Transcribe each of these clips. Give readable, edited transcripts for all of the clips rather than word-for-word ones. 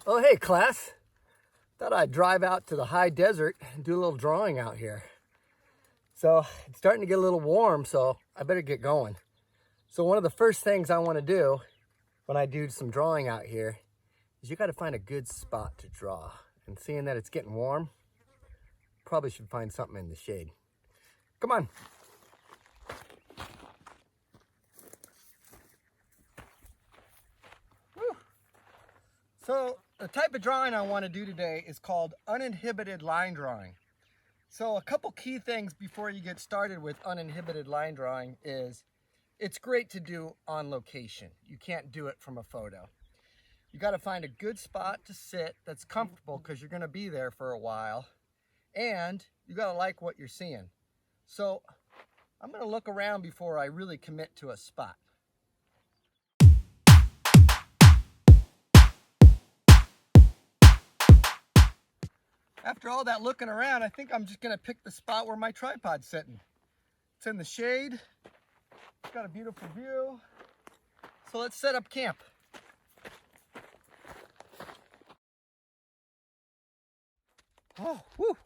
Oh, hey, class. Thought I'd drive out to the high desert and do a little drawing out here. So it's starting to get a little warm, so I better get going. So one of the first things I want to do when I do some drawing out here is you got to find a good spot to draw. And seeing that it's getting warm, probably should find something in the shade. Come on. Whew. So the type of drawing I want to do today is called uninhibited line drawing. So a couple key things before you get started with uninhibited line drawing is it's great to do on location. You can't do it from a photo. You got to find a good spot to sit that's comfortable because you're going to be there for a while, and you got to like what you're seeing. So I'm going to look around before I really commit to a spot. After all that looking around, I think I'm just going to pick the spot where my tripod's sitting. It's in the shade. It's got a beautiful view. So let's set up camp. Oh, whew.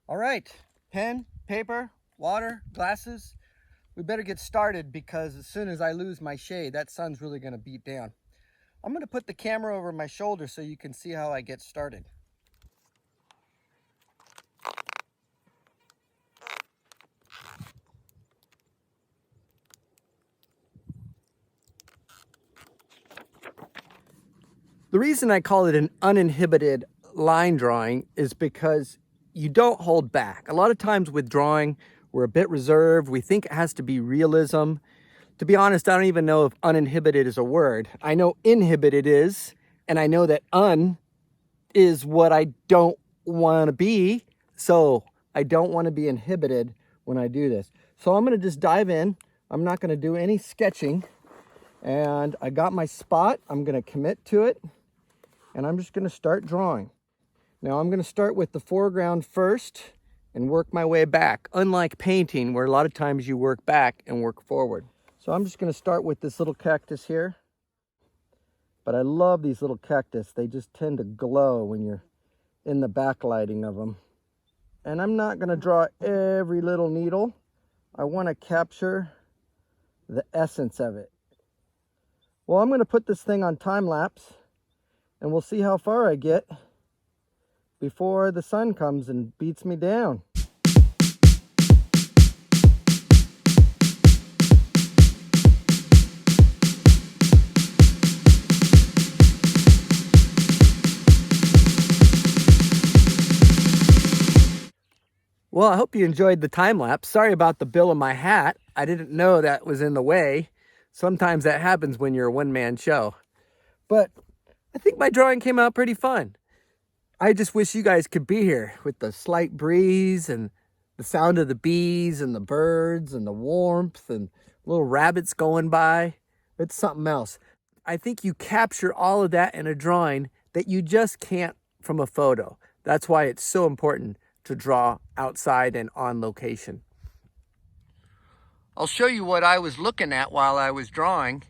All right, pen, paper, water, glasses. We better get started because as soon as I lose my shade, that sun's really gonna beat down. I'm gonna put the camera over my shoulder so you can see how I get started. The reason I call it an uninhibited line drawing is because you don't hold back. A lot of times with drawing, we're a bit reserved. We think it has to be realism. To be honest, I don't even know if uninhibited is a word. I know inhibited is, and I know that un is what I don't want to be. So I don't want to be inhibited when I do this. So I'm going to just dive in. I'm not going to do any sketching. And I got my spot. I'm going to commit to it. And I'm just going to start drawing. Now I'm going to start with the foreground first and work my way back. Unlike painting, where a lot of times you work back and work forward. So I'm just going to start with this little cactus here. But I love these little cactus. They just tend to glow when you're in the backlighting of them. And I'm not going to draw every little needle. I want to capture the essence of it. Well, I'm going to put this thing on time lapse. And we'll see how far I get before the sun comes and beats me down. Well, I hope you enjoyed the time lapse. Sorry about the bill of my hat. I didn't know that was in the way. Sometimes that happens when you're a one-man show. But I think my drawing came out pretty fun. I just wish you guys could be here with the slight breeze and the sound of the bees and the birds and the warmth and little rabbits going by. It's something else. I think you capture all of that in a drawing that you just can't from a photo. That's why it's so important to draw outside and on location. I'll show you what I was looking at while I was drawing,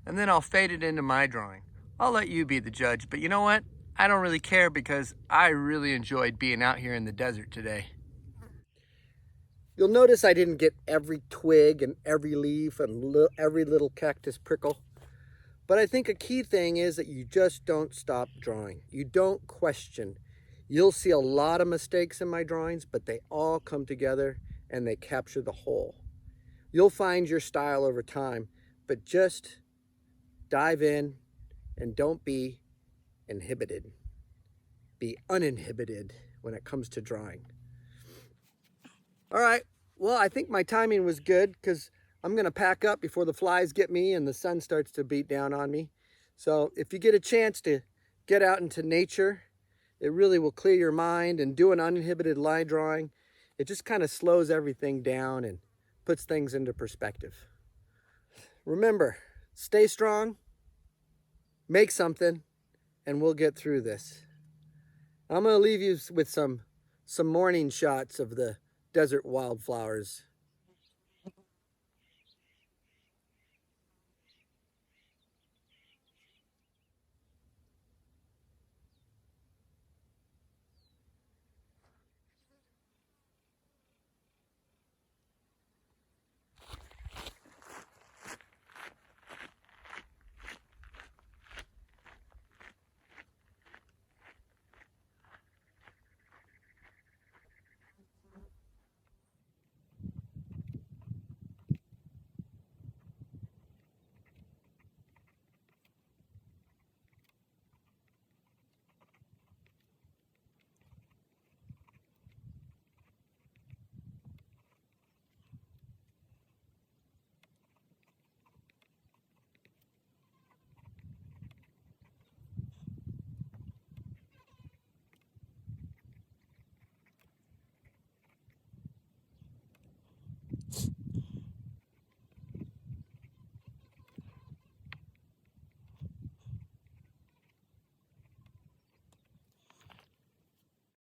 and then I'll fade it into my drawing. I'll let you be the judge, but you know what? I don't really care because I really enjoyed being out here in the desert today. You'll notice I didn't get every twig and every leaf and every little cactus prickle. But I think a key thing is that you just don't stop drawing. You don't question. You'll see a lot of mistakes in my drawings, but they all come together and they capture the whole. You'll find your style over time, but just dive in and don't be inhibited. Be uninhibited when it comes to drawing. All right, well, I think my timing was good because I'm going to pack up before the flies get me and the sun starts to beat down on me. So if you get a chance to get out into nature, it really will clear your mind, and do an uninhibited line drawing. It just kind of slows everything down and puts things into perspective. Remember, stay strong, make something, and we'll get through this. I'm going to leave you with some morning shots of the desert wildflowers.